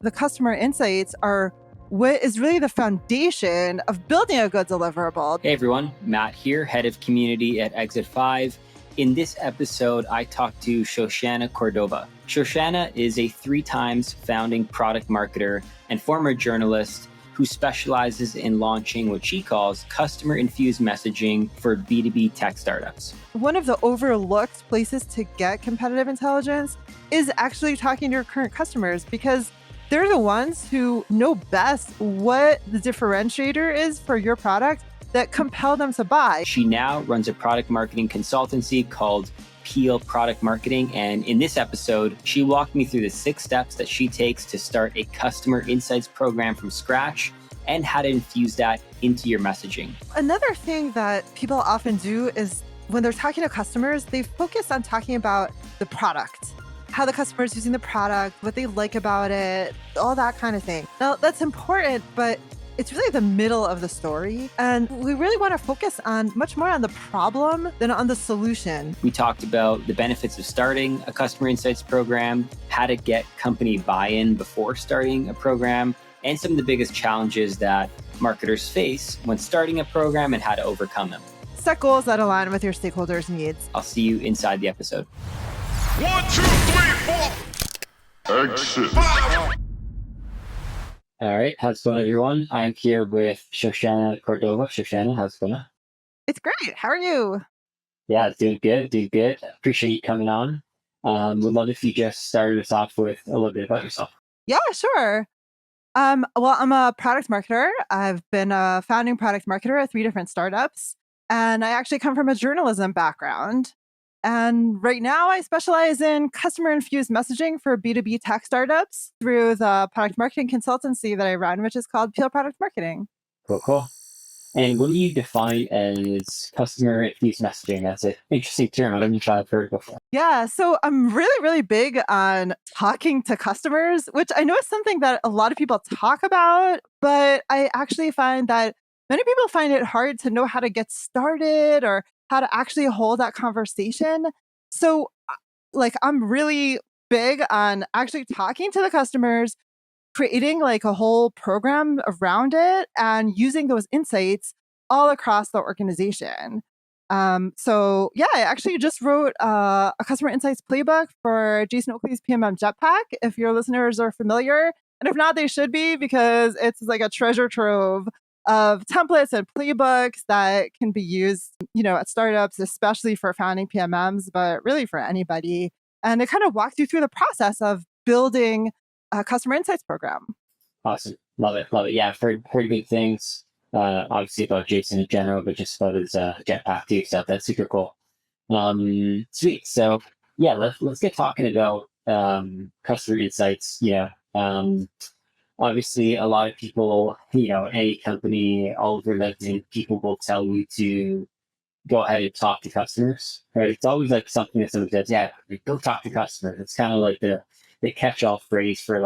The customer insights are what is really the foundation of building a good deliverable. Hey everyone, Matt here, head of community at Exit 5. In this episode, I talked to Shoshana Kordova. Shoshana is a 3 times founding product marketer and former journalist who specializes in launching what she calls customer-infused messaging for B2B tech startups. One of the overlooked places to get competitive intelligence is actually talking to your current customers, because they're the ones who know best what the differentiator is for your product that compel them to buy. She now runs a product marketing consultancy called Peel Product Marketing. And in this episode, she walked me through the 6 steps that she takes to start a customer insights program from scratch and how to infuse that into your messaging. Another thing that people often do is when they're talking to customers, they focus on talking about the product, how the customer is using the product, what they like about it, all that kind of thing. Now, that's important, but it's really the middle of the story. And we really want to focus on much more on the problem than on the solution. We talked about the benefits of starting a customer insights program, how to get company buy-in before starting a program, and some of the biggest challenges that marketers face when starting a program and how to overcome them. Set goals that align with your stakeholders' needs. I'll see you inside the episode. 1, 2, 3, 4. Exit. All right, how's it going, everyone? I'm here with Shoshana Kordova. Shoshana, how's it going? It's great. How are you? Yeah, doing good. Appreciate you coming on. Would love if you just started us off with a little bit about yourself. Yeah, sure. Well, I'm a product marketer. I've been a founding product marketer at 3 different startups, and I actually come from a journalism background. And right now I specialize in customer-infused messaging for B2B tech startups through the product marketing consultancy that I run, which is called Peel Product Marketing. Cool. And what do you define as customer-infused messaging? That's an interesting term. I don't know if I've heard before. Yeah, so I'm really, really big on talking to customers, which I know is something that a lot of people talk about, but I actually find that many people find it hard to know how to get started or how to actually hold that conversation. So, I'm really big on actually talking to the customers, creating like a whole program around it, and using those insights all across the organization. So yeah, I actually just wrote a customer insights playbook for Jason Oakley's PMM Jetpack, if your listeners are familiar. And if not, they should be, because it's like a treasure trove of templates and playbooks that can be used, at startups, especially for founding PMMs, but really for anybody. And it kind of walks you through the process of building a customer insights program. Awesome. Love it. Yeah, I've heard good things, obviously about Jason in general, but just about his Jetpack too. So that's super cool. Sweet. So yeah, let's get talking about customer insights. Obviously, a lot of people, any company, all over LinkedIn, people will tell you to go ahead and talk to customers, right? It's always like something that someone says, yeah, go talk to customers. It's kind of like the catch-all phrase for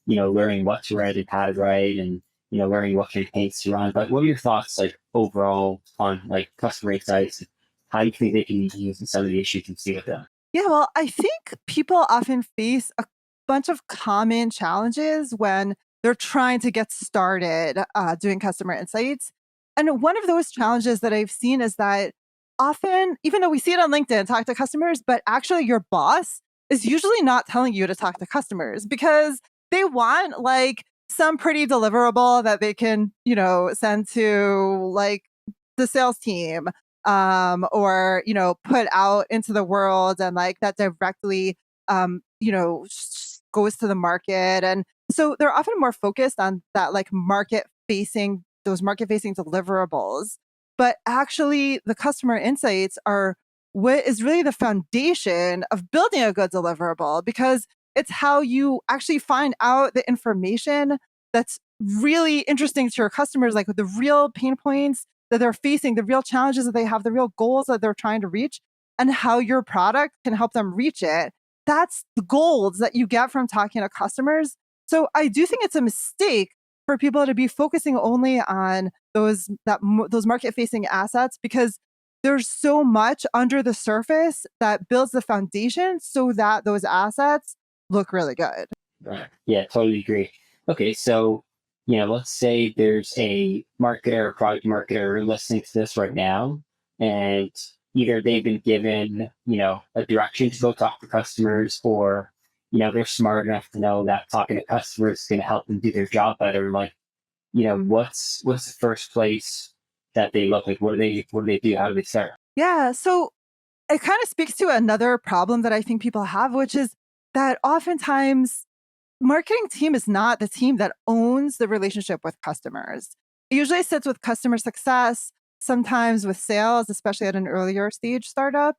learning what to write and how to write, and, learning what campaigns to run. But what are your thoughts, overall on customer insights, how you think they can be used in some of the issues you see with them? Yeah, well, I think people often face a bunch of common challenges when they're trying to get started doing customer insights. And one of those challenges that I've seen is that often, even though we see it on LinkedIn, talk to customers, but actually your boss is usually not telling you to talk to customers, because they want some pretty deliverable that they can, send to the sales team, or, put out into the world, and that directly, goes to the market. And so they're often more focused on that those market facing deliverables. But actually the customer insights are what is really the foundation of building a good deliverable, because it's how you actually find out the information that's really interesting to your customers, like the real pain points that they're facing, the real challenges that they have, the real goals that they're trying to reach, and how your product can help them reach it. That's the gold that you get from talking to customers. So I do think it's a mistake for people to be focusing only on those market-facing assets, because there's so much under the surface that builds the foundation so that those assets look really good. Right. Yeah, totally agree. Okay, so let's say there's a marketer or product marketer listening to this right now, and either they've been given, a direction to go talk to customers, or they're smart enough to know that talking to customers is going to help them do their job better. Like, what's the first place that they look like? What do they do? How do they start? Yeah. So it kind of speaks to another problem that I think people have, which is that oftentimes marketing team is not the team that owns the relationship with customers. It usually sits with customer success, sometimes with sales, especially at an earlier stage startup.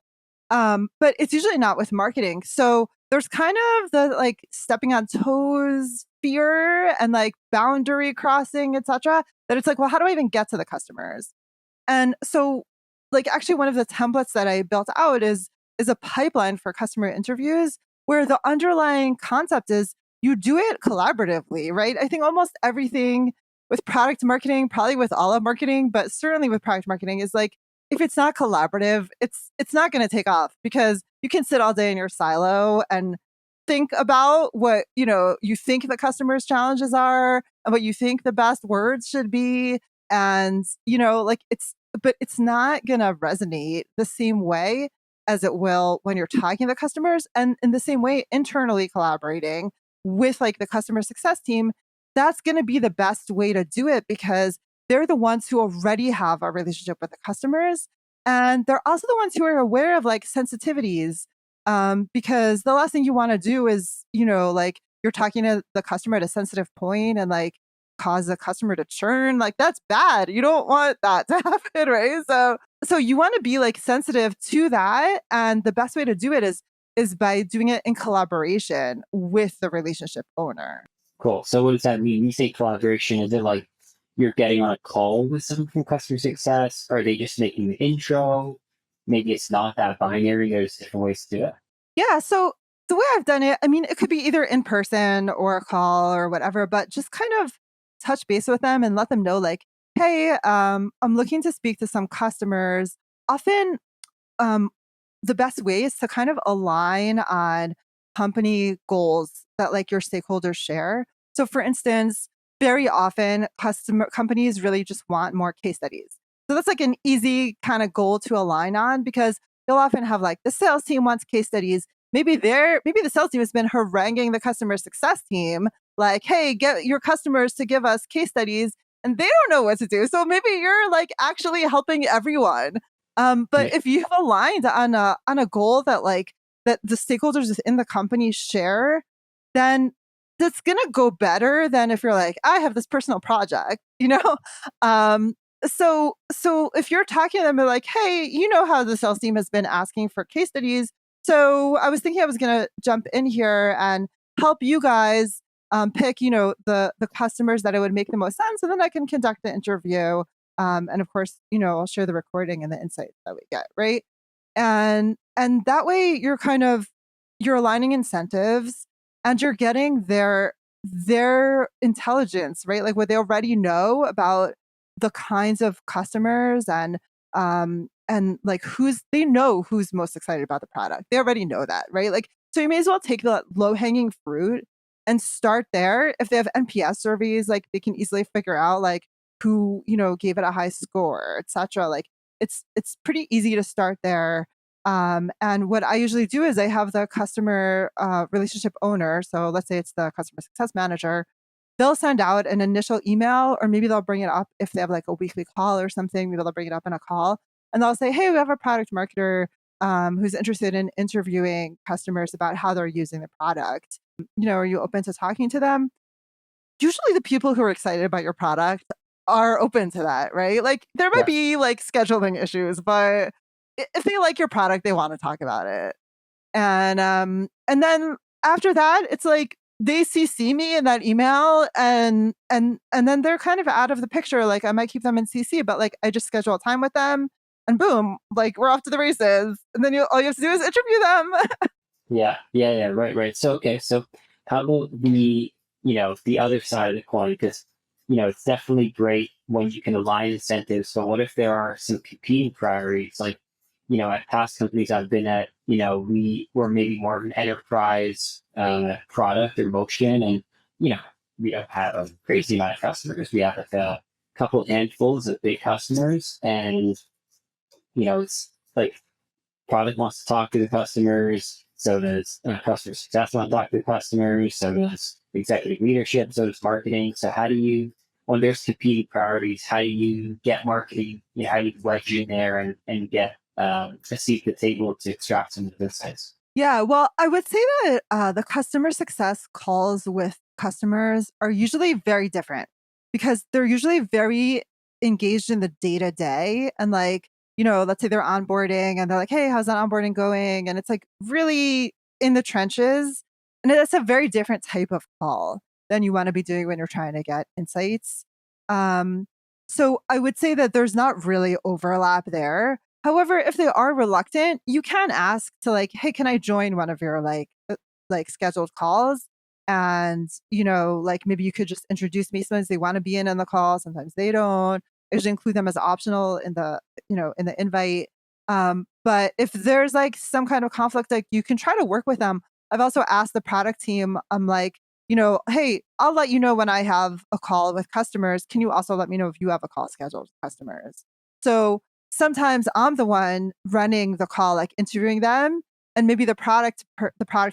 But it's usually not with marketing. So there's kind of the like stepping on toes fear and like boundary crossing, etc. That it's like, well, how do I even get to the customers? And so, like, actually, one of the templates that I built out is a pipeline for customer interviews where the underlying concept is you do it collaboratively, right? I think almost everything with product marketing, probably with all of marketing, but certainly with product marketing, is like if it's not collaborative, it's not going to take off because you can sit all day in your silo and think about what you think the customer's challenges are and what you think the best words should be and like it's not going to resonate the same way as it will when you're talking to customers, and in the same way internally collaborating with like the customer success team, that's going to be the best way to do it because they're the ones who already have a relationship with the customers, and they're also the ones who are aware of like sensitivities, because the last thing you want to do is like you're talking to the customer at a sensitive point and like cause a customer to churn. Like that's bad. You don't want that to happen, right? So you want to be like sensitive to that, and the best way to do it is by doing it in collaboration with the relationship owner. Cool. So what does that mean? You say collaboration, is it like you're getting on a call with someone from customer success? Are they just making the intro? Maybe it's not that binary. There's different ways to do it. Yeah, so the way I've done it, I mean, it could be either in person or a call or whatever, but just kind of touch base with them and let them know, like, hey, I'm looking to speak to some customers. Often, um, the best way is to kind of align on company goals that like your stakeholders share. So, for instance, very often customer companies really just want more case studies. So that's like an easy kind of goal to align on because you'll often have like the sales team wants case studies. Maybe the sales team has been haranguing the customer success team, like, hey, get your customers to give us case studies, and they don't know what to do. So maybe you're like actually helping everyone. But Yeah. if you've aligned on a goal that like that the stakeholders within the company share, then that's gonna go better than if you're like, I have this personal project, you know? Um, so if you're talking to them like, hey, you know how the sales team has been asking for case studies. So I was thinking I was gonna jump in here and help you guys pick, the customers that it would make the most sense, and then I can conduct the interview. And of course, I'll share the recording and the insights that we get, right? And that way you're aligning incentives and you're getting their intelligence, right? Like what they already know about the kinds of customers and like they know who's most excited about the product. They already know that, right? Like so you may as well take the low hanging fruit and start there. If they have NPS surveys, like they can easily figure out like who, gave it a high score, etc. Like it's pretty easy to start there. And what I usually do is I have the customer relationship owner. So let's say it's the customer success manager. They'll send out an initial email, or maybe they'll bring it up if they have like a weekly call or something. Maybe they'll bring it up in a call, and they'll say, "Hey, we have a product marketer who's interested in interviewing customers about how they're using the product. Are you open to talking to them?" Usually, the people who are excited about your product are open to that, right? Like there might Yeah. be like scheduling issues, but if they like your product, they want to talk about it. And then after that, it's like they CC me in that email and then they're kind of out of the picture. Like I might keep them in CC, but like I just schedule a time with them and boom, like we're off to the races. And then all you have to do is interview them. Yeah. Yeah. Yeah. Right. Right. So, okay. So how about the other side of the coin? Because, it's definitely great when you can align incentives. But what if there are some competing priorities? Like, at past companies I've been at, we were maybe more of an enterprise product or motion, and we don't have a crazy amount of customers. We have like a couple handfuls of big customers, and it's like product wants to talk to the customers, so does customer success want to talk to the customers, so does executive leadership, so does marketing. So how do you, when there's competing priorities, how do you get marketing, how do you wedge in there and get a seat at the table to extract some of the insights? Yeah, well, I would say that the customer success calls with customers are usually very different because they're usually very engaged in the day to day. And like, let's say they're onboarding and they're like, hey, how's that onboarding going? And it's like really in the trenches. And it's a very different type of call than you want to be doing when you're trying to get insights. Um, so I would say that there's not really overlap there. However, if they are reluctant, you can ask to like, "Hey, can I join one of your like scheduled calls?" And, like maybe you could just introduce me. Sometimes they want to be in the call, sometimes they don't. I usually include them as optional in the invite. But if there's like some kind of conflict, like you can try to work with them. I've also asked the product team, I'm like, hey, I'll let you know when I have a call with customers. Can you also let me know if you have a call scheduled with customers? So sometimes I'm the one running the call, like interviewing them, and maybe the product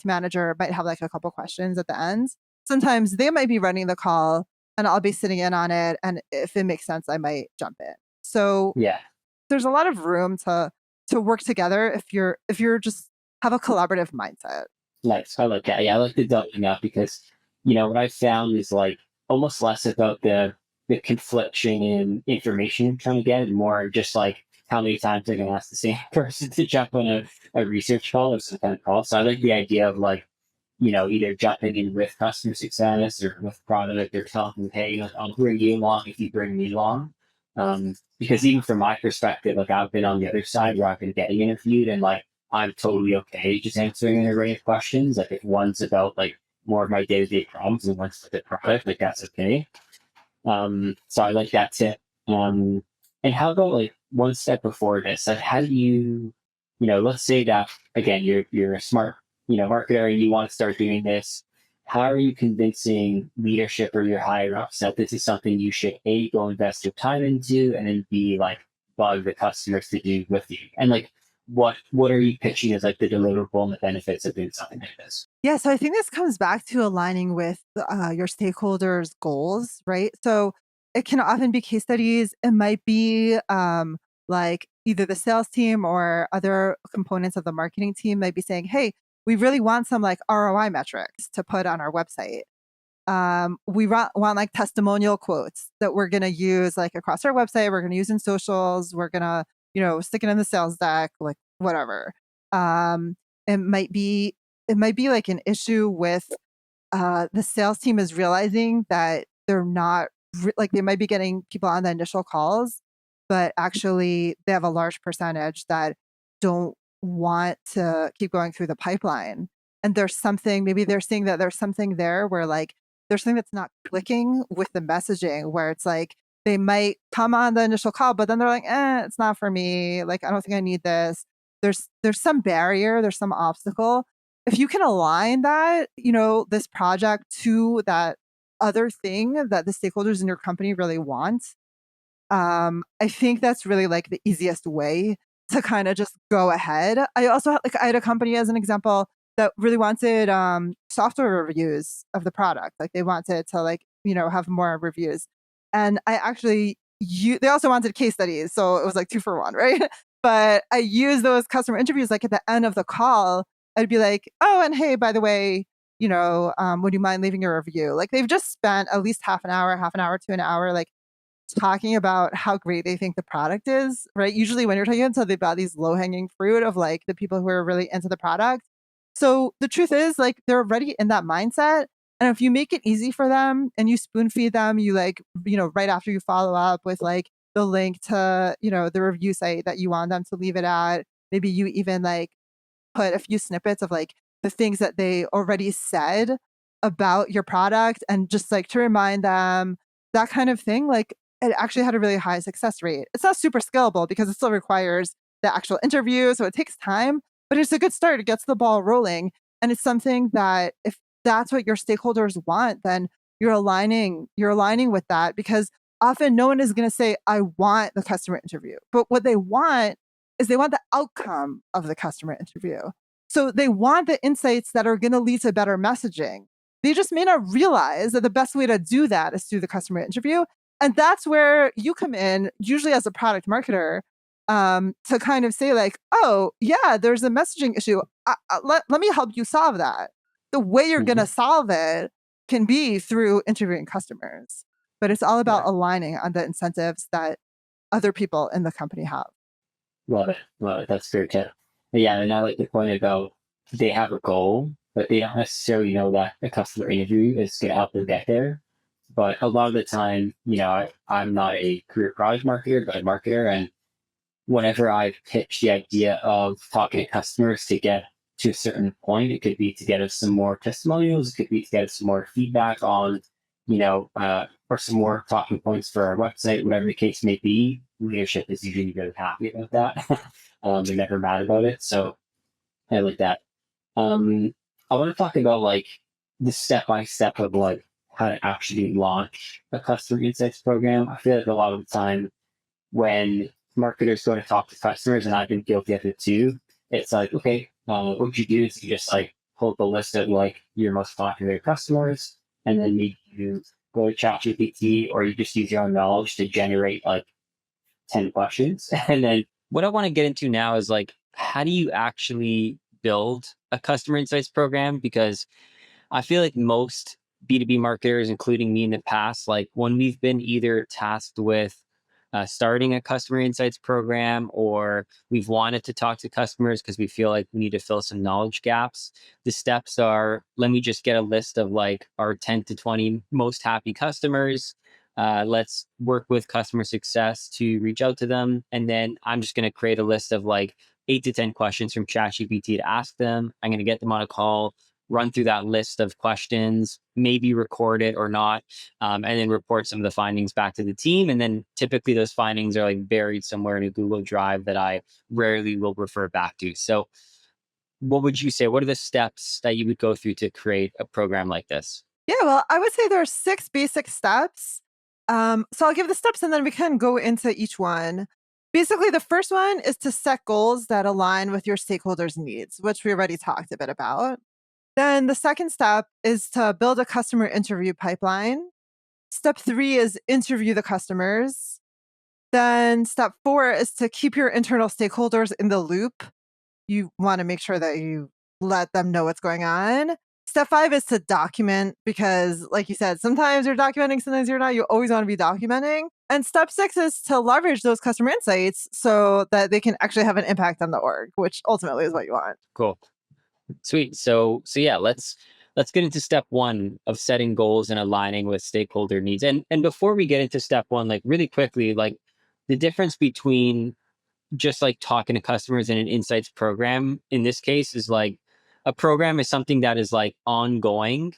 manager might have like a couple questions at the end. Sometimes they might be running the call, and I'll be sitting in on it. And if it makes sense, I might jump in. So Yeah. there's a lot of room to work together if you're just have a collaborative mindset. Nice. I like that. Yeah, I like the doubling up because, what I found is like almost less about the confliction in information you're trying to get and more just like how many times they're gonna ask the same person to jump on a research call or some kind of call. So I like the idea of like, either jumping in with customer success or with product or telling them, hey, I'll bring you along if you bring me along. Because even from my perspective, like I've been on the other side where I've been getting interviewed and like I'm totally okay just answering an array of questions. Like if one's about like more of my day-to-day problems and one's the product, like that's okay. So I like that tip. And how about like one step before this? Like how do you, let's say that again, you're a smart, marketer and you want to start doing this. How are you convincing leadership or your higher ups that this is something you should A, go invest your time into, and then B, like bug the customers to do with you? And like what are you pitching as like the deliverable and the benefits of doing something like this? Yeah, so I think this comes back to aligning with your stakeholders' goals, right? So it can often be case studies. It might be like either the sales team or other components of the marketing team might be saying, "Hey, we really want some like ROI metrics to put on our website. We want like testimonial quotes that we're going to use like across our website. We're going to use in socials. We're going to, stick it in the sales deck, like whatever." Um, it might be it might be like an issue with the sales team is realizing that they're not like they might be getting people on the initial calls, but actually they have a large percentage that don't want to keep going through the pipeline. And there's something, maybe they're seeing that there's something there where like there's something that's not clicking with the messaging where it's like they might come on the initial call, but then they're like, it's not for me. Like, I don't think I need this. There's some barrier, there's some obstacle. If you can align that, this project to that other thing that the stakeholders in your company really want, I think that's really like the easiest way to kind of just go ahead. I also like I had a company as an example that really wanted software reviews of the product. Like they wanted to like, have more reviews. And I actually they also wanted case studies. So it was like two for one, right? But I used those customer interviews like at the end of the call. I'd be like, oh, and hey, by the way, would you mind leaving a review? Like they've just spent at least half an hour to an hour, like talking about how great they think the product is, right? Usually when you're talking about these low hanging fruit of like the people who are really into the product. So the truth is like they're already in that mindset. And if you make it easy for them and you spoon feed them, you like, right after you follow up with like the link to, the review site that you want them to leave it at, maybe you even like put a few snippets of like the things that they already said about your product and just like to remind them that kind of thing, like it actually had a really high success rate. It's not super scalable because it still requires the actual interview. So it takes time, but it's a good start. It gets the ball rolling. And it's something that if that's what your stakeholders want, then you're aligning with that, because often no one is going to say, I want the customer interview. But what they want is they want the outcome of the customer interview. So they want the insights that are going to lead to better messaging. They just may not realize that the best way to do that is through the customer interview. And that's where you come in, usually as a product marketer, to kind of say like, oh, yeah, there's a messaging issue. Let me help you solve that. The way you're going to solve it can be through interviewing customers. But it's all about aligning on the incentives that other people in the company have. Love it. Love it. That's very good. Yeah, and I like the point about they have a goal, but they don't necessarily know that a customer interview is going to help them get there. But a lot of the time, I'm not a career product marketer, but a marketer. And whenever I pitch the idea of talking to customers to get to a certain point, it could be to get us some more testimonials, it could be to get us some more feedback on, or some more talking points for our website, whatever the case may be. Leadership is usually very happy about that. They're never mad about it. So I like that. I want to talk about like the step-by-step of like how to actually launch a customer insights program. I feel like a lot of the time when marketers go to talk to customers, and I've been guilty of it too, it's like, okay, what you do is you just like pull up a list of like your most popular customers, and then maybe you go to ChatGPT, or you just use your own knowledge to generate like 10 questions. And then what I want to get into now is like, how do you actually build a customer insights program? Because I feel like most B2B marketers, including me in the past, like when we've been either tasked with starting a customer insights program, or we've wanted to talk to customers because we feel like we need to fill some knowledge gaps, the steps are, let me just get a list of like our 10 to 20 most happy customers. Let's work with customer success to reach out to them. And then I'm just going to create a list of like 8 to 10 questions from ChatGPT to ask them. I'm going to get them on a call, run through that list of questions, maybe record it or not, and then report some of the findings back to the team. And then typically those findings are like buried somewhere in a Google Drive that I rarely will refer back to. So what would you say? What are the steps that you would go through to create a program like this? Yeah, well, I would say there are 6 basic steps. So I'll give the steps and then we can go into each one. Basically, the first one is to set goals that align with your stakeholders' needs, which we already talked a bit about. Then the second step is to build a customer interview pipeline. Step 3 is interview the customers. Then step 4 is to keep your internal stakeholders in the loop. You want to make sure that you let them know what's going on. Step 5 is to document, because like you said, sometimes you're documenting, sometimes you're not. You always want to be documenting. And step 6 is to leverage those customer insights so that they can actually have an impact on the org, which ultimately is what you want. Cool. Sweet. So yeah, let's get into step 1 of setting goals and aligning with stakeholder needs. And before we get into step 1, like really quickly, like the difference between just like talking to customers in an insights program in this case is like a program is something that is like ongoing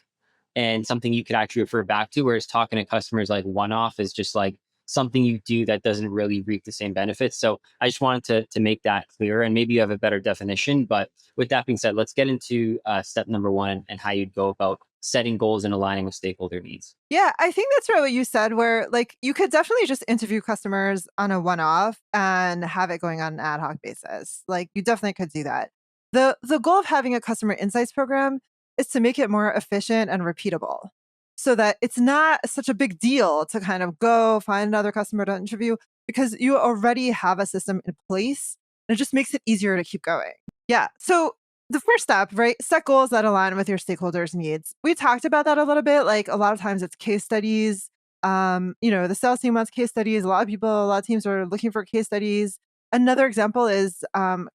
and something you could actually refer back to, whereas talking to customers like one-off is just like something you do that doesn't really reap the same benefits. So I just wanted to make that clear, and maybe you have a better definition. But with that being said, let's get into step number 1 and how you'd go about setting goals and aligning with stakeholder needs. Yeah, I think that's right what you said, where like you could definitely just interview customers on a one-off and have it going on an ad hoc basis. Like you definitely could do that. The goal of having a customer insights program is to make it more efficient and repeatable, so that it's not such a big deal to kind of go find another customer to interview, because you already have a system in place and it just makes it easier to keep going. Yeah. So the first step, right? Set goals that align with your stakeholders' needs. We talked about that a little bit. Like a lot of times it's case studies. The sales team wants case studies. A lot of teams are looking for case studies. Another example is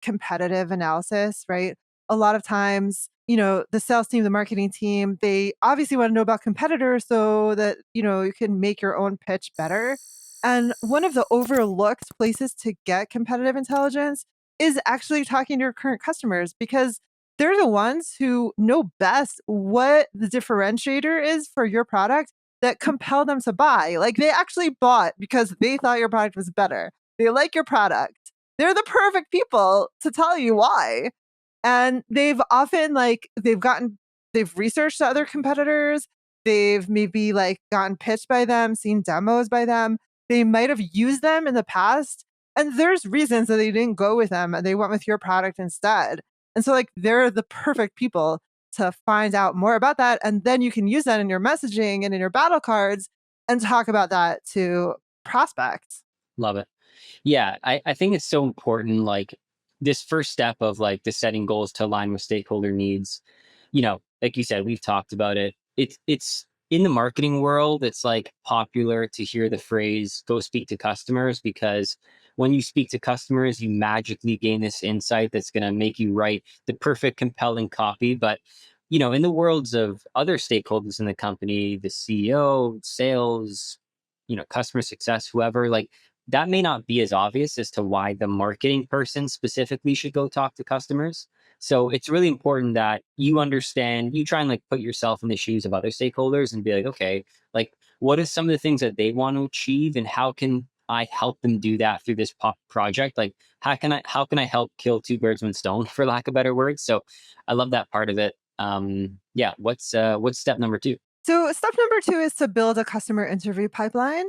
competitive analysis, right? A lot of times, the sales team, the marketing team, they obviously want to know about competitors so that, you can make your own pitch better. And one of the overlooked places to get competitive intelligence is actually talking to your current customers, because they're the ones who know best what the differentiator is for your product that compel them to buy. Like they actually bought because they thought your product was better. They like your product. they're the perfect people to tell you why. And they've often they've researched other competitors. They've maybe like gotten pitched by them, seen demos by them. They might have used them in the past. And there's reasons that they didn't go with them and they went with your product instead. And so like they're the perfect people to find out more about that. And then you can use that in your messaging and in your battle cards and talk about that to prospects. Love it. Yeah, I think it's so important. Like this first step of like the setting goals to align with stakeholder needs. Like you said, we've talked about it. It's in the marketing world. It's like popular to hear the phrase "go speak to customers" because when you speak to customers, you magically gain this insight that's going to make you write the perfect, compelling copy. But in the worlds of other stakeholders in the company, the CEO, sales, customer success, whoever, like that may not be as obvious as to why the marketing person specifically should go talk to customers. So it's really important that you understand, you try and like put yourself in the shoes of other stakeholders and be like, okay, like what are some of the things that they want to achieve and how can I help them do that through this project? Like how can I help kill two birds with one stone for lack of better words? So I love that part of it. Yeah. What's step number 2? So step number 2 is to build a customer interview pipeline.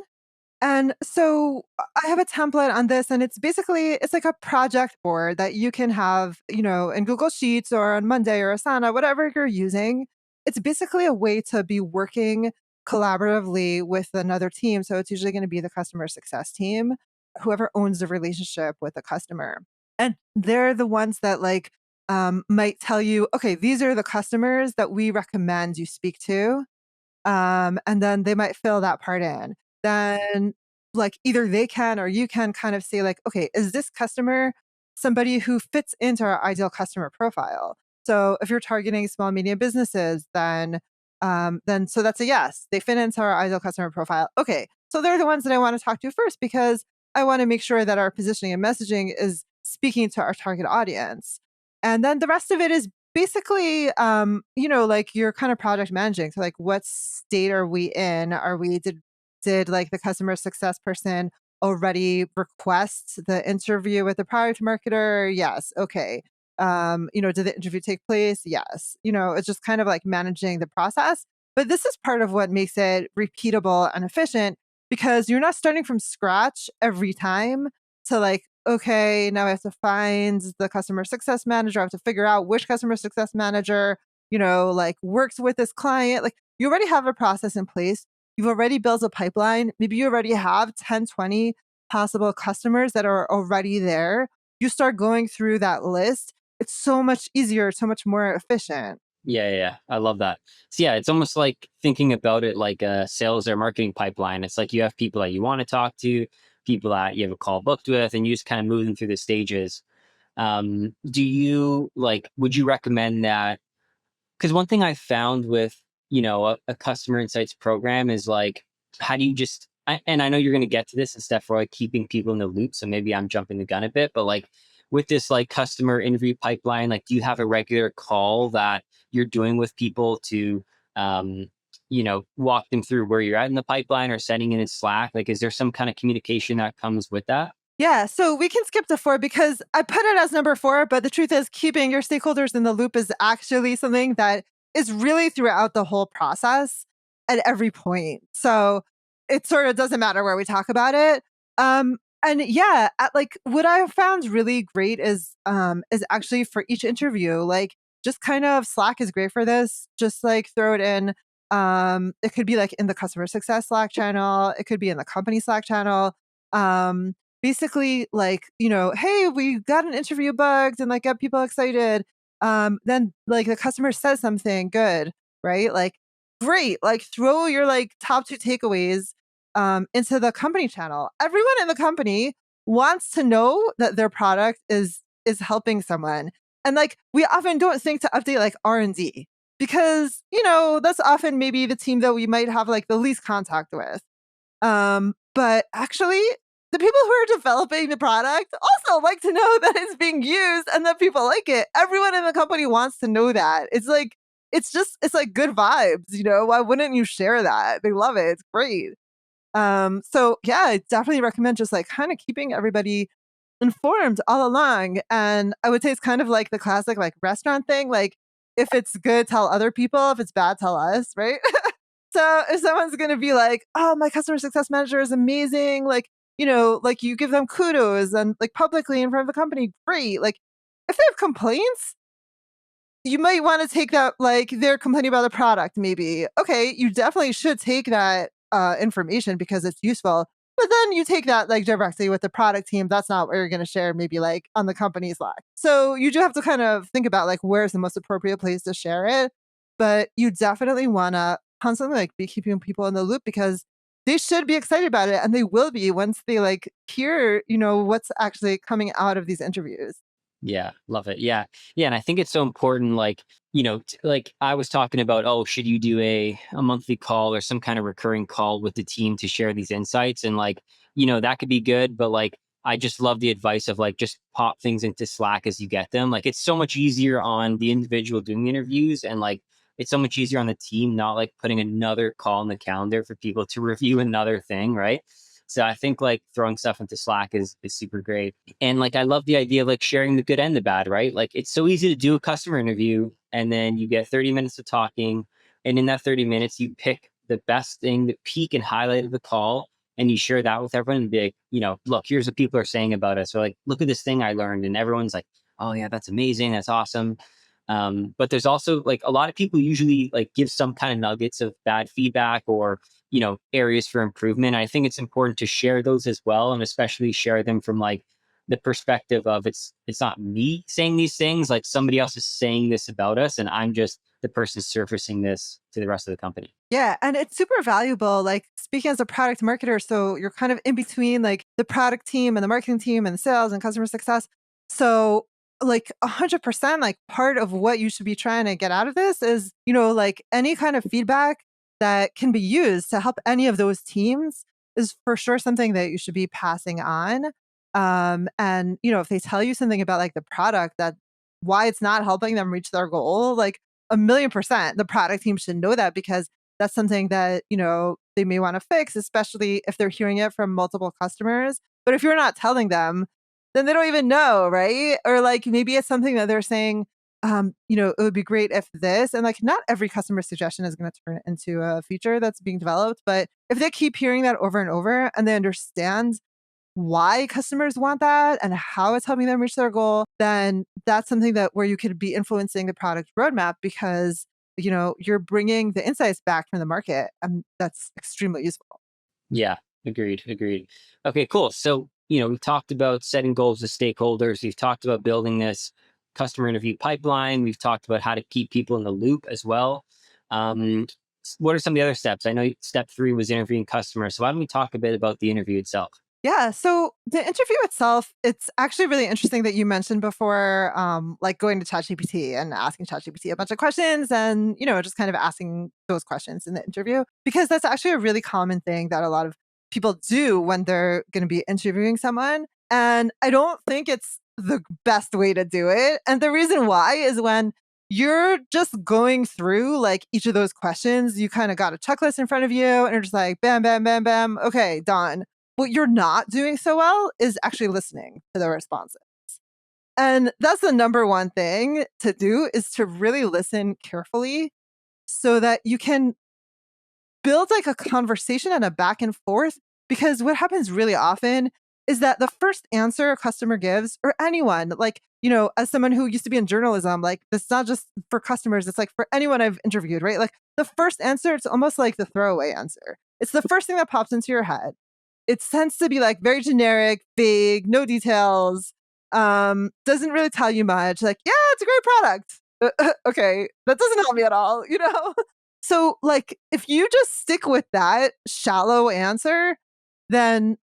And so I have a template on this, and it's like a project board that you can have, in Google Sheets or on Monday or Asana, whatever you're using. It's basically a way to be working collaboratively with another team. So it's usually going to be the customer success team, whoever owns the relationship with the customer. And they're the ones that might tell you, okay, these are the customers that we recommend you speak to. And then they might fill that part in. Then, like, either they can or you can kind of say, like, okay, is this customer somebody who fits into our ideal customer profile? So if you're targeting small medium businesses, then so that's a yes. They fit into our ideal customer profile. Okay, so they're the ones that I want to talk to first because I want to make sure that our positioning and messaging is speaking to our target audience. And then the rest of it is basically, like you're kind of project managing. So like, what state are we in? Did like the customer success person already request the interview with the product marketer? Yes. Okay. Did the interview take place? Yes. It's just kind of like managing the process. But this is part of what makes it repeatable and efficient because you're not starting from scratch every time to like, okay, now I have to find the customer success manager. I have to figure out which customer success manager, works with this client. Like you already have a process in place. You've already built a pipeline. Maybe you already have 10, 20 possible customers that are already there. You start going through that list. It's so much easier, so much more efficient. Yeah. I love that. So yeah, it's almost like thinking about it like a sales or marketing pipeline. It's like you have people that you want to talk to, people that you have a call booked with, and you just kind of move them through the stages. Would you recommend that? Because one thing I found with, a customer insights program is like, how do you and I know you're going to get to this and stuff for like keeping people in the loop. So maybe I'm jumping the gun a bit, but like with this like customer interview pipeline, like do you have a regular call that you're doing with people to, walk them through where you're at in the pipeline or sending it in Slack? Like, is there some kind of communication that comes with that? Yeah, so we can skip to 4 because I put it as number 4, but the truth is keeping your stakeholders in the loop is actually something that is really throughout the whole process at every point. So it sort of doesn't matter where we talk about it. And yeah, like what I have found really great is actually for each interview, like just kind of Slack is great for this. Just like throw it in. It could be like in the customer success Slack channel. It could be in the company Slack channel. Basically like, hey, we got an interview bugged and like get people excited. Then like the customer says something good, right? Like, great, like throw your like top 2 takeaways into the company channel. Everyone in the company wants to know that their product is helping someone. And like we often don't think to update like R&D because, that's often maybe the team that we might have like the least contact with. But actually, the people who are developing the product also like to know that it's being used and that people like it. Everyone in the company wants to know that. It's like good vibes, Why wouldn't you share that? They love it. It's great. So yeah, I definitely recommend just like kind of keeping everybody informed all along. And I would say it's kind of like the classic like restaurant thing. Like if it's good, tell other people. If it's bad, tell us, right? So if someone's going to be like, oh, my customer success manager is amazing, like, like you give them kudos and like publicly in front of the company, great. Like if they have complaints, you might want to take that, like they're complaining about the product, maybe. Okay, you definitely should take that information because it's useful. But then you take that like directly with the product team. That's not what you're going to share, maybe like on the company Slack. So you do have to kind of think about like where's the most appropriate place to share it. But you definitely want to constantly like be keeping people in the loop because they should be excited about it and they will be once they like hear, what's actually coming out of these interviews. Yeah, love it. Yeah. Yeah. And I think it's so important, like, like I was talking about, oh, should you do a monthly call or some kind of recurring call with the team to share these insights? And like, that could be good, but like, I just love the advice of like, just pop things into Slack as you get them. Like, it's so much easier on the individual doing the interviews and like, it's so much easier on the team, not like putting another call in the calendar for people to review another thing. Right. So I think like throwing stuff into Slack is super great. And like I love the idea of like sharing the good and the bad, right? Like it's so easy to do a customer interview and then you get 30 minutes of talking. And in that 30 minutes, you pick the best thing, the peak and highlight of the call, and you share that with everyone and be like, look, here's what people are saying about us. Or like, look at this thing I learned. And everyone's like, oh yeah, that's amazing. That's awesome. But there's also like a lot of people usually like give some kind of nuggets of bad feedback or areas for improvement. I think it's important to share those as well, and especially share them from like the perspective of it's not me saying these things, like somebody else is saying this about us and I'm just the person surfacing this to the rest of the company. Yeah, and it's super valuable. Like speaking as a product marketer, so you're kind of in between like the product team and the marketing team and the sales and customer success. So like 100%, like part of what you should be trying to get out of this is, like any kind of feedback that can be used to help any of those teams is for sure something that you should be passing on. And if they tell you something about like the product that why it's not helping them reach their goal, like 1,000,000%, the product team should know that because that's something that, they may want to fix, especially if they're hearing it from multiple customers. But if you're not telling them, then they don't even know, right? Or like maybe it's something that they're saying, it would be great if this, and like not every customer suggestion is going to turn into a feature that's being developed. But if they keep hearing that over and over and they understand why customers want that and how it's helping them reach their goal, then that's something that where you could be influencing the product roadmap because, you're bringing the insights back from the market and that's extremely useful. Yeah, agreed. Okay, cool. So, we've talked about setting goals with stakeholders. We've talked about building this customer interview pipeline. We've talked about how to keep people in the loop as well. Um, what are some of the other steps? I know step 3 was interviewing customers. So why don't we talk a bit about the interview itself? Yeah. So the interview itself, it's actually really interesting that you mentioned before, like going to ChatGPT and asking ChatGPT a bunch of questions and, just kind of asking those questions in the interview, because that's actually a really common thing that a lot of people do when they're going to be interviewing someone. And I don't think it's the best way to do it. And the reason why is when you're just going through like each of those questions, you kind of got a checklist in front of you and you're just like, bam, bam, bam, bam. Okay, done. What you're not doing so well is actually listening to the responses. And that's the number one thing to do is to really listen carefully so that you can build like a conversation and a back and forth. Because what happens really often is that the first answer a customer gives, or anyone, like, as someone who used to be in journalism, like, this is not just for customers, it's like for anyone I've interviewed, right? Like, the first answer, it's almost like the throwaway answer. It's the first thing that pops into your head. It tends to be like very generic, vague, no details, doesn't really tell you much. Like, yeah, it's a great product. Okay, that doesn't help me at all. So, like, if you just stick with that shallow answer, then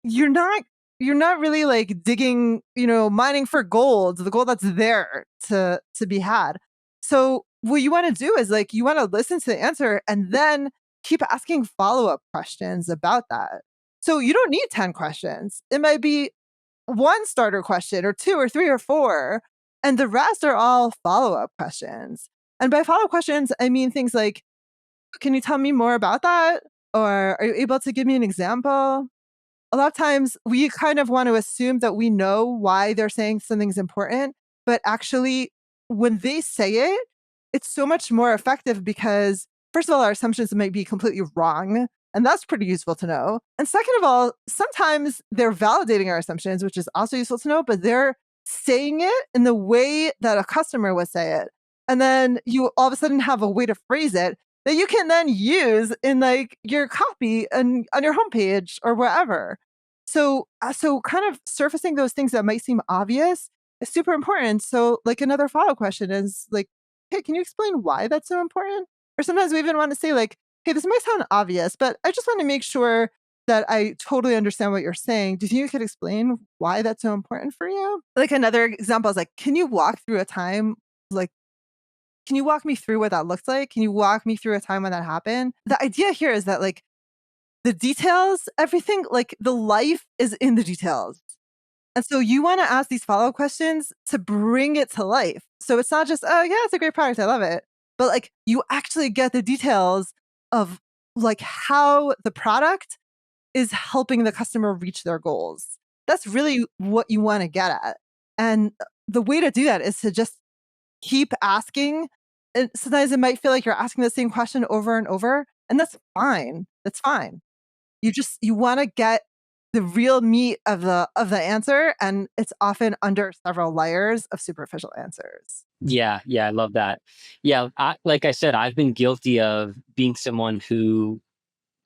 you're not you're not really like digging, mining for gold, the gold that's there to be had. So what you want to do is like you want to listen to the answer and then keep asking follow-up questions about that. So you don't need 10 questions. It might be one starter question or two or three or four, and the rest are all follow-up questions. And by follow-up questions, I mean things like, can you tell me more about that? Or are you able to give me an example? A lot of times we kind of want to assume that we know why they're saying something's important, but actually, when they say it, it's so much more effective because, first of all, our assumptions might be completely wrong. And that's pretty useful to know. And second of all, sometimes they're validating our assumptions, which is also useful to know, but they're saying it in the way that a customer would say it. And then you all of a sudden have a way to phrase it that you can then use in like your copy and on your homepage or wherever. So kind of surfacing those things that might seem obvious is super important. So like another follow-up question is like, hey, can you explain why that's so important? Or sometimes we even want to say like, hey, this might sound obvious, but I just want to make sure that I totally understand what you're saying. Do you think you could explain why that's so important for you? Like another example is like, can you walk through a time like can you walk me through what that looks like? Can you walk me through a time when that happened? The idea here is that like the details, everything, like the life is in the details. And so you want to ask these follow-up questions to bring it to life. So it's not just, oh yeah, it's a great product, I love it. But like you actually get the details of like how the product is helping the customer reach their goals. That's really what you want to get at. And the way to do that is to just keep asking. And sometimes it might feel like you're asking the same question over and over, and that's fine. That's fine. You want to get the real meat of the answer, and it's often under several layers of superficial answers. Yeah, yeah, I love that. Yeah, like I said, I've been guilty of being someone who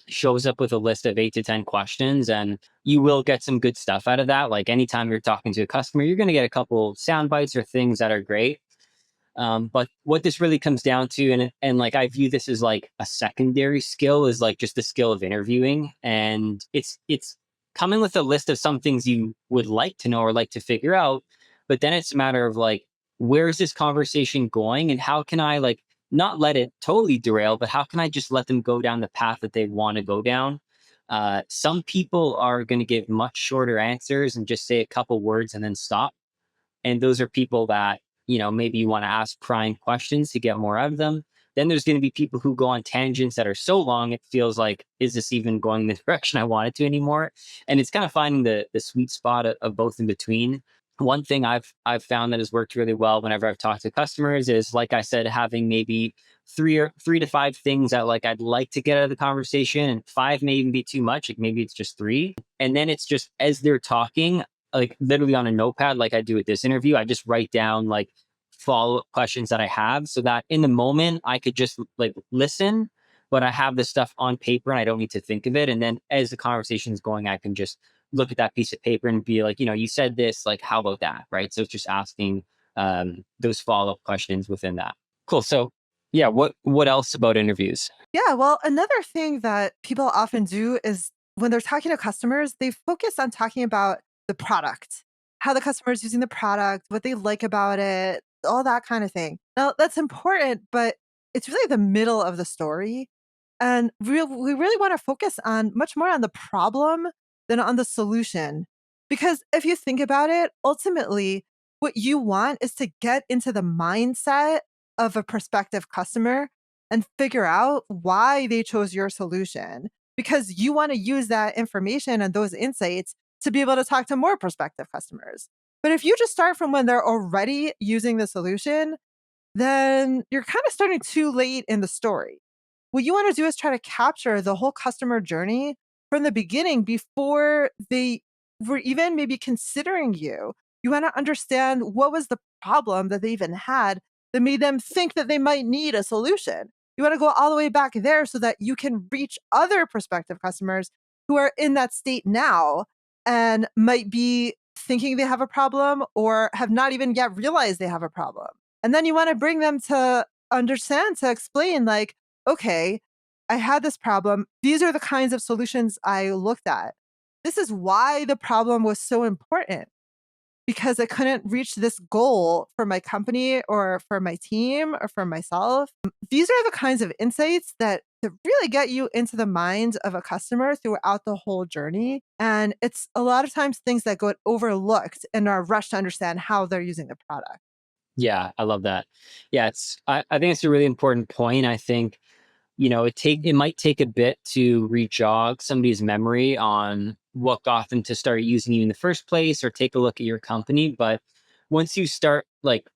shows up with a list of 8 to 10 questions, and you will get some good stuff out of that. Like anytime you're talking to a customer, you're going to get a couple sound bites or things that are great. But what this really comes down to, and like I view this as like a secondary skill, is like just the skill of interviewing, and it's coming with a list of some things you would like to know or like to figure out, but then it's a matter of like, where is this conversation going, and how can I like not let it totally derail, but how can I just let them go down the path that they want to go down? Some people are going to give much shorter answers and just say a couple words and then stop, and those are people that, maybe you want to ask prying questions to get more out of them. Then there's going to be people who go on tangents that are so long it feels like, is this even going the direction I want it to anymore? And it's kind of finding the sweet spot of both in between. One thing I've found that has worked really well whenever I've talked to customers is, like I said, having maybe three to five things that like I'd like to get out of the conversation, and five may even be too much. Like maybe it's just three, and then it's just as they're talking, like literally on a notepad, like I do with this interview, I just write down like follow-up questions that I have, so that in the moment I could just like listen, but I have this stuff on paper and I don't need to think of it. And then as the conversation is going, I can just look at that piece of paper and be like, you said this, like, how about that? Right. So it's just asking those follow-up questions within that. Cool. So yeah, what else about interviews? Yeah, well, another thing that people often do is when they're talking to customers, they focus on talking about the product, how the customer is using the product, what they like about it, all that kind of thing. Now, that's important, but it's really the middle of the story. And we really want to focus on much more on the problem than on the solution. Because if you think about it, ultimately, what you want is to get into the mindset of a prospective customer and figure out why they chose your solution, because you want to use that information and those insights to be able to talk to more prospective customers. But if you just start from when they're already using the solution, then you're kind of starting too late in the story. What you want to do is try to capture the whole customer journey from the beginning before they were even maybe considering you. You want to understand what was the problem that they even had that made them think that they might need a solution. You want to go all the way back there so that you can reach other prospective customers who are in that state now and might be thinking they have a problem or have not even yet realized they have a problem. And then you want to bring them to understand, to explain, like, okay, I had this problem. These are the kinds of solutions I looked at. This is why the problem was so important, because I couldn't reach this goal for my company or for my team or for myself. These are the kinds of insights that really get you into the mind of a customer throughout the whole journey. And it's a lot of times things that go overlooked and are rushed to understand how they're using the product. Yeah, I love that. Yeah, I think it's a really important point. I think it might take a bit to re-jog somebody's memory on what got them to start using you in the first place, or take a look at your company. But once you start like,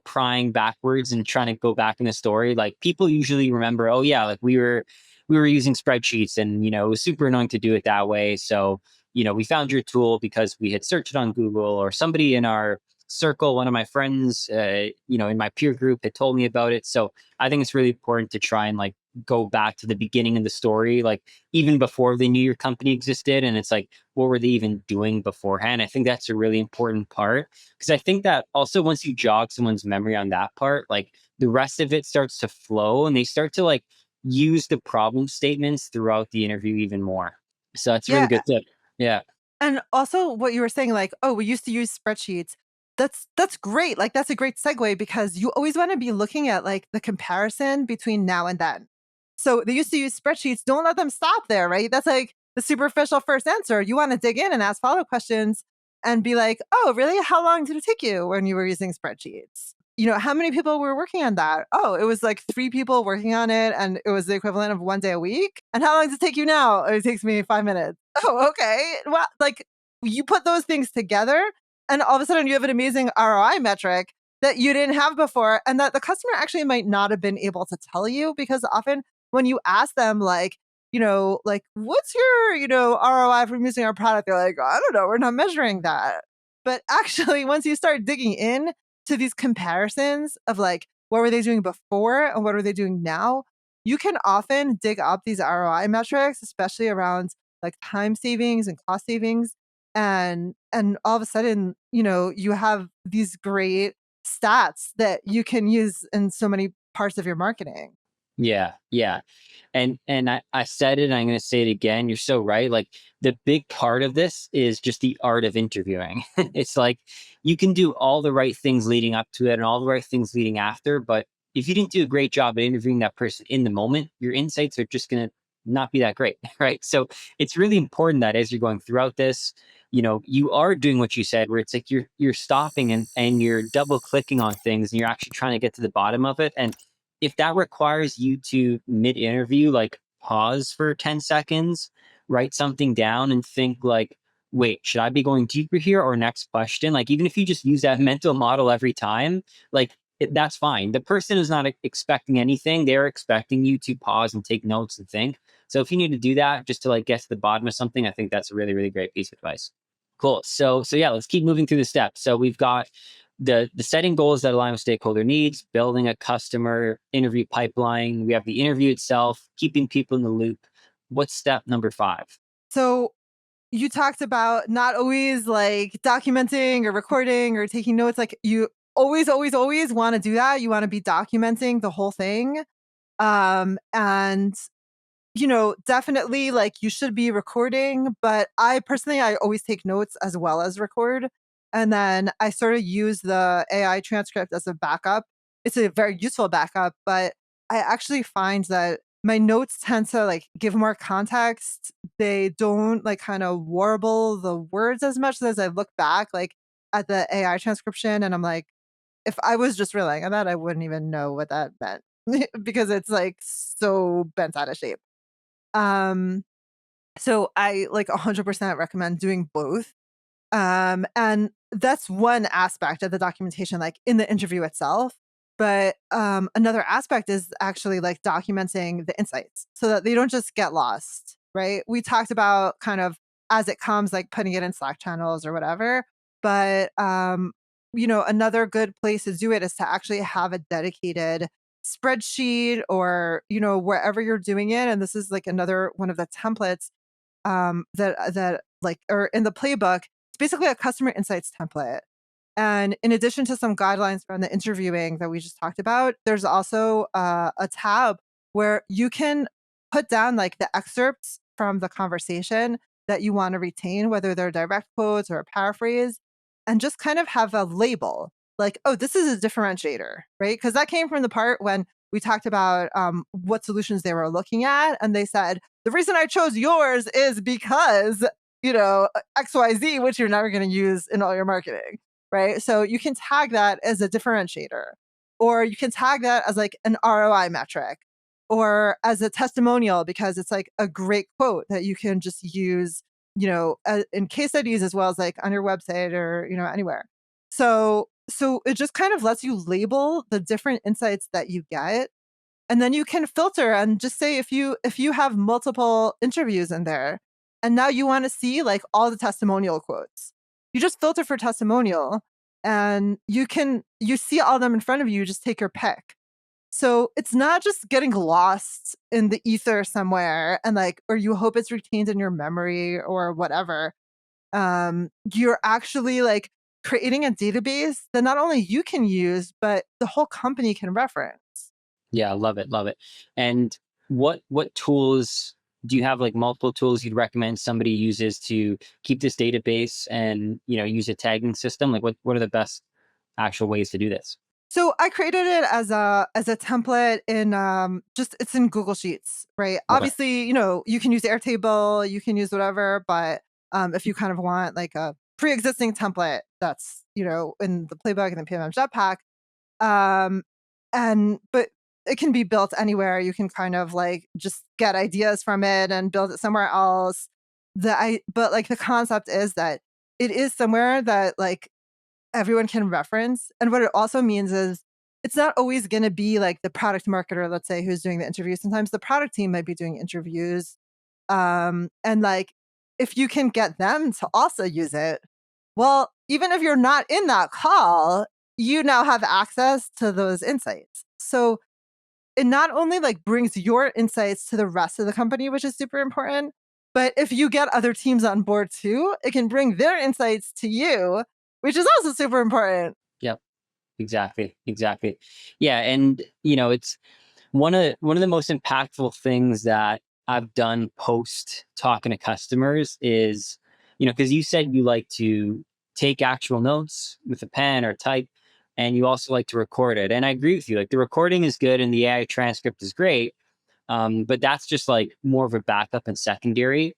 prying backwards and trying to go back in the story, like people usually remember, oh yeah, like we were using spreadsheets, and it was super annoying to do it that way. So, we found your tool because we had searched it on Google, or somebody in our circle, one of my friends, in my peer group had told me about it. So I think it's really important to try and like go back to the beginning of the story, like even before they knew your company existed. And it's like, what were they even doing beforehand? I think that's a really important part, because I think that also once you jog someone's memory on that part, like the rest of it starts to flow, and they start to like use the problem statements throughout the interview even more. So that's a really Yeah. good tip. Yeah. And also what you were saying, like, oh, we used to use spreadsheets. That's great. Like that's a great segue because you always want to be looking at like the comparison between now and then. So they used to use spreadsheets. Don't let them stop there, right? That's like the superficial first answer. You want to dig in and ask follow-up questions and be like, oh, really? How long did it take you when you were using spreadsheets? How many people were working on that? Oh, it was like 3 people working on it, and it was the equivalent of 1 day a week. And how long does it take you now? It takes me 5 minutes. Oh, okay. Well, like you put those things together, and all of a sudden you have an amazing ROI metric that you didn't have before, and that the customer actually might not have been able to tell you, because often when you ask them, like, like, what's your, ROI from using our product? They're like, I don't know, we're not measuring that. But actually, once you start digging in to these comparisons of like, what were they doing before and what are they doing now, you can often dig up these ROI metrics, especially around like time savings and cost savings. And all of a sudden, you have these great stats that you can use in so many parts of your marketing. Yeah, yeah. And I said it, and I'm gonna say it again. You're so right. Like the big part of this is just the art of interviewing. It's like you can do all the right things leading up to it and all the right things leading after, but if you didn't do a great job at interviewing that person in the moment, your insights are just gonna not be that great, right? So it's really important that as you're going throughout this, you are doing what you said, where it's like you're stopping and you're double clicking on things, and you're actually trying to get to the bottom of it. And if that requires you to mid interview, like pause for 10 seconds, write something down and think like, wait, should I be going deeper here or next question? Like, even if you just use that mental model every time, like that's fine. The person is not expecting anything. They're expecting you to pause and take notes and think. So if you need to do that just to like get to the bottom of something, I think that's a really, really great piece of advice. Cool. So yeah, let's keep moving through the steps. So we've got the setting goals that align with stakeholder needs, building a customer interview pipeline. We have the interview itself, keeping people in the loop. What's step number 5? So you talked about not always like documenting or recording or taking notes. Like you always, always, always want to do that. You want to be documenting the whole thing. And definitely like you should be recording, but I always take notes as well as record. And then I sort of use the AI transcript as a backup. It's a very useful backup, but I actually find that my notes tend to like give more context. They don't like kind of warble the words as much as I look back like at the AI transcription, and I'm like, if I was just relying on that, I wouldn't even know what that meant because it's like so bent out of shape. Um, so I like 100% recommend doing both. And that's one aspect of the documentation, like in the interview itself. But another aspect is actually like documenting the insights so that they don't just get lost, right? We talked about kind of as it comes, like putting it in Slack channels or whatever. But another good place to do it is to actually have a dedicated spreadsheet or wherever you're doing it. And this is like another one of the templates that like or in the playbook. It's basically a customer insights template. And in addition to some guidelines from the interviewing that we just talked about, there's also a tab where you can put down like the excerpts from the conversation that you want to retain, whether they're direct quotes or a paraphrase, and just kind of have a label like, oh, this is a differentiator, right? Because that came from the part when we talked about what solutions they were looking at. And they said, the reason I chose yours is because, XYZ, which you're never going to use in all your marketing, right? So you can tag that as a differentiator, or you can tag that as like an ROI metric, or as a testimonial because it's like a great quote that you can just use, in case studies as well as like on your website or, anywhere. So it just kind of lets you label the different insights that you get. And then you can filter and just say if you have multiple interviews in there and now you want to see like all the testimonial quotes, you just filter for testimonial and you see all of them in front of you, just take your pick. So it's not just getting lost in the ether somewhere and like, or you hope it's retained in your memory or whatever. You're actually like creating a database that not only you can use, but the whole company can reference. Yeah, love it, love it. And what tools do you have, like multiple tools you'd recommend somebody uses to keep this database and use a tagging system? Like what are the best actual ways to do this? So I created it as a template in just it's in Google Sheets, right? Okay. Obviously, you can use Airtable, you can use whatever, but if you kind of want like a pre-existing template that's in the playbook and the PMM Jetpack, um, but it can be built anywhere. You can kind of like just get ideas from it and build it somewhere else. But like the concept is that it is somewhere that like everyone can reference. And what it also means is it's not always going to be like the product marketer, let's say, who's doing the interview. Sometimes the product team might be doing interviews. And like, if you can get them to also use it, well, even if you're not in that call, you now have access to those insights. So it not only like brings your insights to the rest of the company, which is super important, but if you get other teams on board too, it can bring their insights to you, which is also super important. Yep. Exactly. Exactly. Yeah. And it's one of the most impactful things that I've done post talking to customers is, because you said you like to take actual notes with a pen or type, and you also like to record it. And I agree with you. Like the recording is good and the AI transcript is great. But that's just like more of a backup and secondary.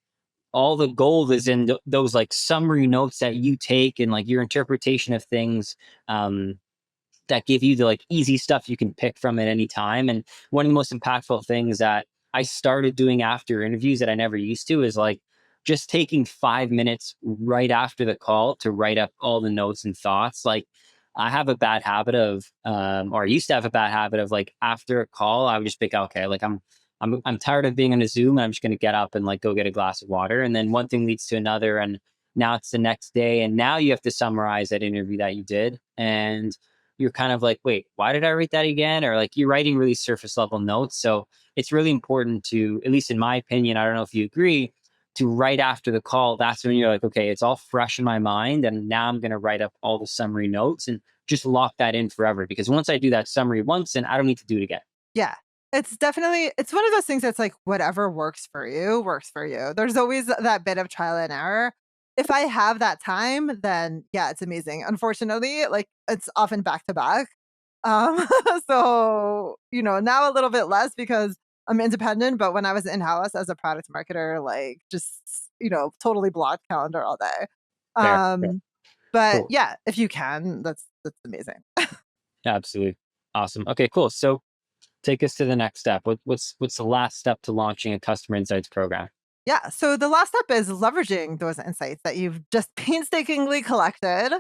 All the gold is in those like summary notes that you take and like your interpretation of things. That give you the like easy stuff you can pick from at any time. And one of the most impactful things that I started doing after interviews that I never used to is like just taking 5 minutes right after the call to write up all the notes and thoughts. Like I have a bad habit of, or I used to have a bad habit of like after a call, I would just pick, okay, like I'm tired of being on a Zoom and I'm just going to get up and like go get a glass of water. And then one thing leads to another. And now it's the next day. And now you have to summarize that interview that you did. And you're kind of like, wait, why did I write that again? Or like you're writing really surface level notes. So it's really important to, at least in my opinion, I don't know if you agree, to right after the call. That's when you're like, okay, it's all fresh in my mind. And now I'm going to write up all the summary notes and just lock that in forever. Because once I do that summary once, then I don't need to do it again. Yeah. It's one of those things that's like whatever works for you, works for you. There's always that bit of trial and error. If I have that time, then yeah, it's amazing. Unfortunately, like it's often back to back. Um, so, now a little bit less because I'm independent, but when I was in-house as a product marketer, like just, totally blocked calendar all day. Fair. Fair. But Cool. yeah, if you can, that's amazing. Absolutely. Awesome. Okay, cool. So take us to the next step. What's the last step to launching a customer insights program? Yeah. So the last step is leveraging those insights that you've just painstakingly collected.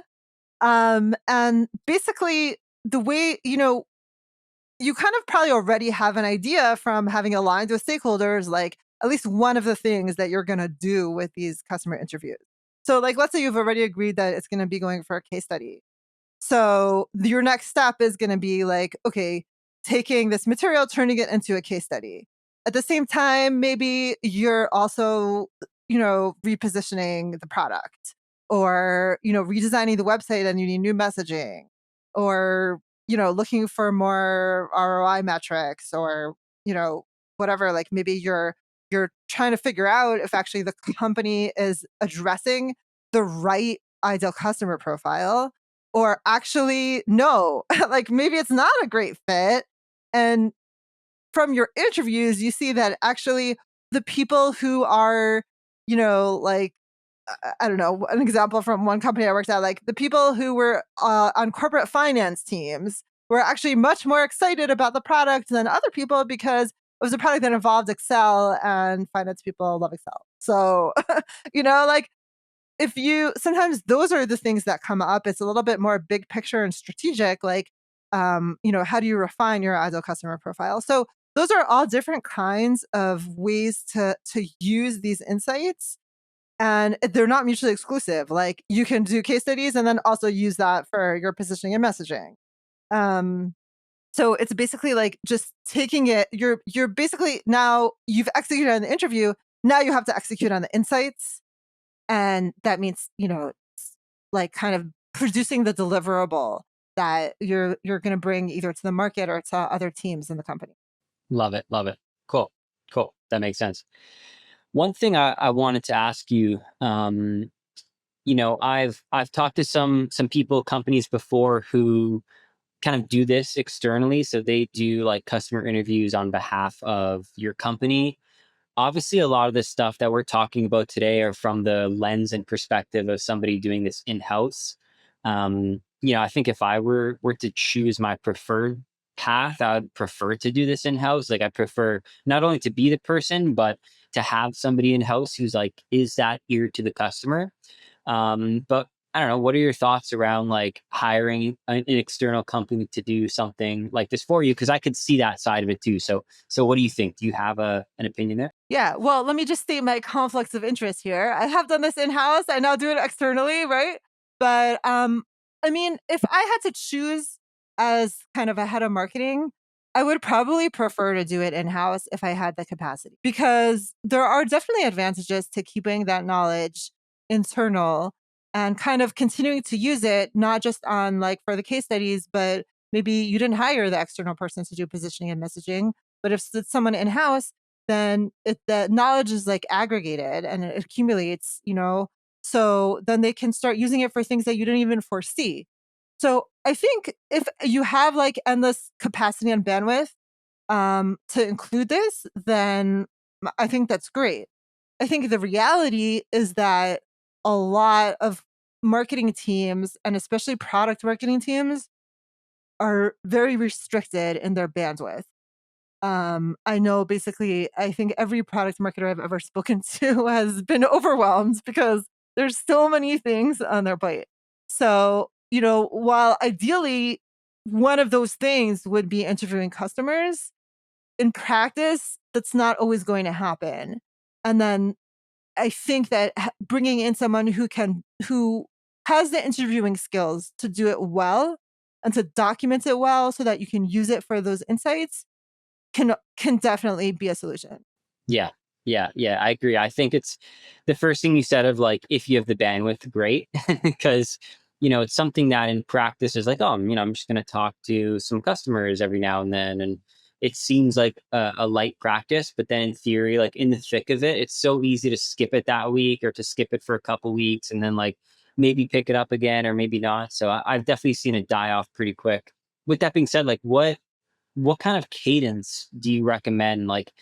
And basically the way, you kind of probably already have an idea from having aligned with stakeholders, like at least one of the things that you're going to do with these customer interviews. So like, let's say you've already agreed that it's going to be going for a case study. So your next step is going to be like, okay, taking this material, turning it into a case study. At the same time, maybe you're also, repositioning the product or, redesigning the website and you need new messaging or, looking for more ROI metrics or, whatever, like maybe you're trying to figure out if actually the company is addressing the right ideal customer profile or actually no, like maybe it's not a great fit. And from your interviews, you see that actually the people who are, like, I don't know, an example from one company I worked at, like the people who were on corporate finance teams were actually much more excited about the product than other people because was a product that involved Excel, and finance people love Excel. So, like if you sometimes those are the things that come up. It's a little bit more big picture and strategic, like, how do you refine your ideal customer profile? So those are all different kinds of ways to use these insights, and they're not mutually exclusive. Like you can do case studies and then also use that for your positioning and messaging. Um, so it's basically like just taking it. You're basically now you've executed on the interview. Now you have to execute on the insights, and that means like kind of producing the deliverable that you're going to bring either to the market or to other teams in the company. Love it. Love it. Cool. Cool. That makes sense. One thing I wanted to ask you, I've talked to some people, companies before who kind of do this externally. So they do like customer interviews on behalf of your company. Obviously, a lot of the stuff that we're talking about today are from the lens and perspective of somebody doing this in-house. I think if I were to choose my preferred path, I would prefer to do this in-house. Like I prefer not only to be the person, but to have somebody in-house who's like, is that ear to the customer? But I don't know, what are your thoughts around like hiring an external company to do something like this for you? Because I could see that side of it too. So what do you think? Do you have an opinion there? Yeah, well, let me just state my conflicts of interest here. I have done this in-house. I now do it externally, right? But I mean, if I had to choose as kind of a head of marketing, I would probably prefer to do it in-house if I had the capacity, because there are definitely advantages to keeping that knowledge internal and kind of continuing to use it, not just on like for the case studies, but maybe you didn't hire the external person to do positioning and messaging. But if it's someone in-house, then the knowledge is like aggregated and it accumulates. So then they can start using it for things that you didn't even foresee. So I think if you have like endless capacity and bandwidth to include this, then I think that's great. I think the reality is that a lot of marketing teams, and especially product marketing teams, are very restricted in their bandwidth. I know basically, I think every product marketer I've ever spoken to has been overwhelmed because there's so many things on their plate. So, while ideally one of those things would be interviewing customers, in practice, that's not always going to happen. And then I think that bringing in someone who has the interviewing skills to do it well and to document it well so that you can use it for those insights can definitely be a solution. Yeah. Yeah. Yeah. I agree. I think it's the first thing you said of like, if you have the bandwidth, great. Because, it's something that in practice is like, oh, I'm just going to talk to some customers every now and then. And it seems like a light practice, but then in theory, like in the thick of it, it's so easy to skip it that week or to skip it for a couple weeks and then like maybe pick it up again or maybe not. So I've definitely seen it die off pretty quick. With that being said, like what kind of cadence do you recommend? Like,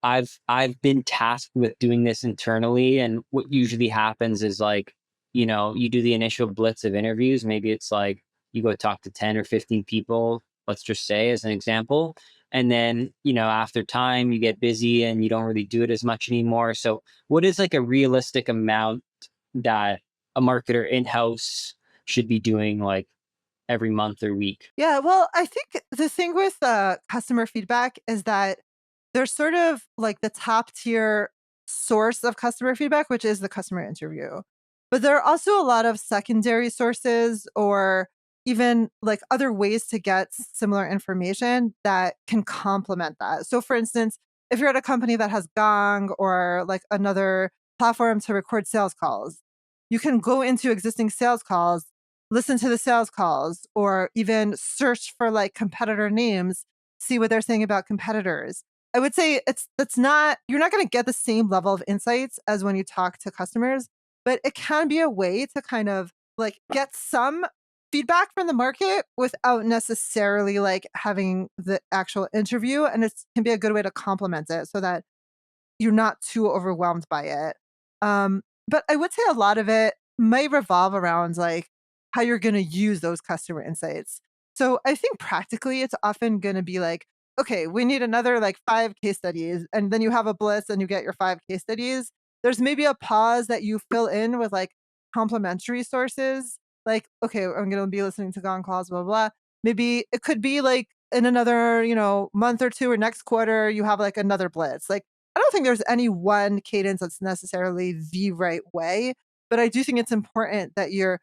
I've been tasked with doing this internally, and what usually happens is like, you do the initial blitz of interviews. Maybe it's like you go talk to 10 or 15 people, let's just say as an example. And then, after time you get busy and you don't really do it as much anymore. So what is like a realistic amount that a marketer in-house should be doing like every month or week? Yeah, well, I think the thing with customer feedback is that there's sort of like the top tier source of customer feedback, which is the customer interview. But there are also a lot of secondary sources or even like other ways to get similar information that can complement that. So, for instance, if you're at a company that has Gong or like another platform to record sales calls, you can go into existing sales calls, listen to the sales calls, or even search for like competitor names, see what they're saying about competitors. I would say that's not you're not going to get the same level of insights as when you talk to customers, but it can be a way to kind of like get some feedback from the market without necessarily like having the actual interview, and it can be a good way to complement it so that you're not too overwhelmed by it. But I would say a lot of it might revolve around like how you're going to use those customer insights. So I think practically it's often going to be like, okay, we need another like 5 case studies. And then you have a blitz and you get your 5 case studies. There's maybe a pause that you fill in with like complementary sources. Like, okay, I'm going to be listening to Gone Calls, blah, blah, blah. Maybe it could be like in another, month or two or next quarter, you have like another blitz. Like, I don't think there's any one cadence that's necessarily the right way, but I do think it's important that you're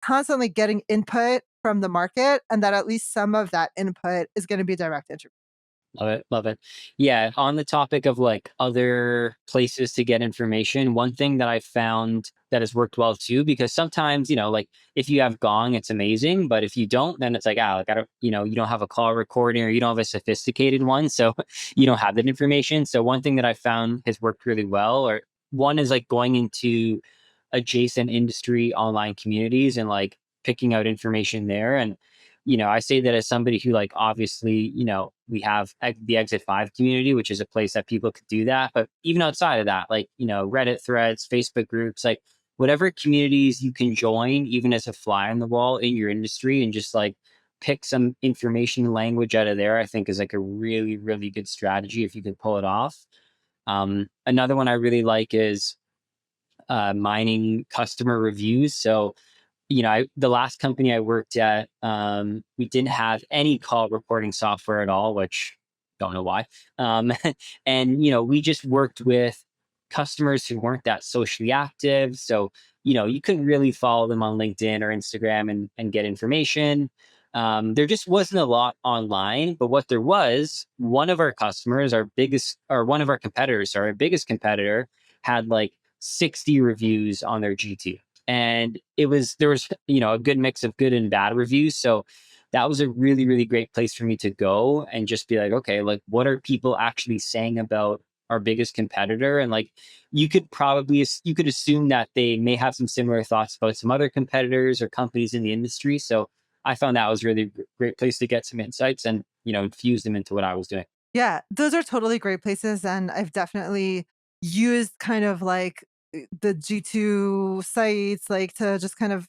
constantly getting input from the market and that at least some of that input is going to be direct interview. Love it. Love it. Yeah. On the topic of like other places to get information, one thing that I found that has worked well too, because sometimes, like if you have Gong, it's amazing. But if you don't, then it's like, like I don't, you don't have a call recording or you don't have a sophisticated one. So you don't have that information. So one thing that I found has worked really well, or one is like going into adjacent industry online communities and like picking out information there. And I say that as somebody who like obviously, we have the Exit 5 community, which is a place that people could do that. But even outside of that, like, Reddit threads, Facebook groups, like whatever communities you can join, even as a fly on the wall in your industry, and just like pick some information language out of there, I think is like a really, really good strategy if you could pull it off. Another one I really like is mining customer reviews. So the last company I worked at, we didn't have any call recording software at all, which don't know why. And, we just worked with customers who weren't that socially active. So, you couldn't really follow them on LinkedIn or Instagram and get information. There just wasn't a lot online, but what there was, one of our customers, one of our competitors, our biggest competitor, had like 60 reviews on their G2. And there was a good mix of good and bad reviews. So that was a really, really great place for me to go and just be like, okay, like what are people actually saying about our biggest competitor? And like you could assume that they may have some similar thoughts about some other competitors or companies in the industry. So I found that was really a great place to get some insights and infuse them into what I was doing. Yeah, those are totally great places. And I've definitely used kind of like the G2 sites, like to just kind of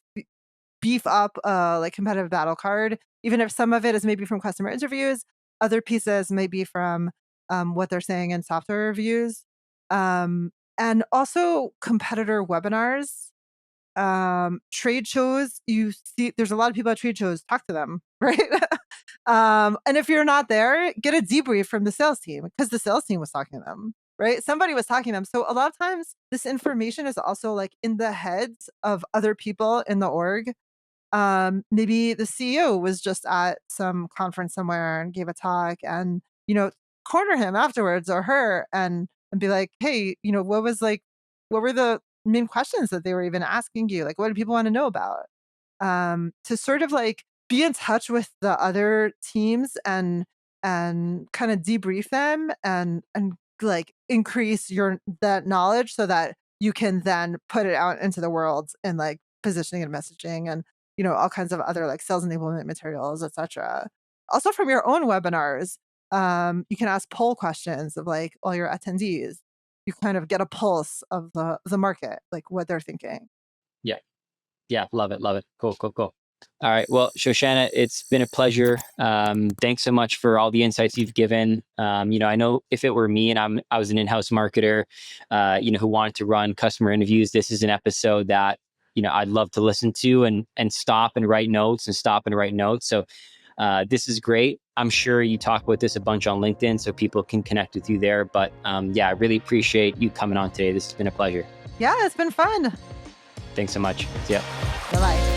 beef up like competitive battle card, even if some of it is maybe from customer interviews, other pieces may be from what they're saying in software reviews, and also competitor webinars, trade shows. You see, there's a lot of people at trade shows. Talk to them, right? And if you're not there, get a debrief from the sales team because the sales team was talking to them, right? Somebody was talking to them. So a lot of times, this information is also like in the heads of other people in the org. Maybe the CEO was just at some conference somewhere and gave a talk, and corner him afterwards or her, and be like, hey, what were the main questions that they were even asking you? Like, what do people want to know about? To sort of like be in touch with the other teams and kind of debrief them and like increase that knowledge so that you can then put it out into the world and like positioning and messaging and all kinds of other like sales enablement materials, etc. Also from your own webinars, you can ask poll questions of like all your attendees. You kind of get a pulse of the market, like what they're thinking. Yeah. Yeah. Love it. Love it. Cool. Cool. Cool. All right. Well, Shoshana, it's been a pleasure. Thanks so much for all the insights you've given. I know if it were me and I was an in-house marketer, who wanted to run customer interviews, this is an episode that, I'd love to listen to and stop and write notes and stop and write notes. So this is great. I'm sure you talk about this a bunch on LinkedIn so people can connect with you there. But I really appreciate you coming on today. This has been a pleasure. Yeah, it's been fun. Thanks so much. See ya. Bye-bye.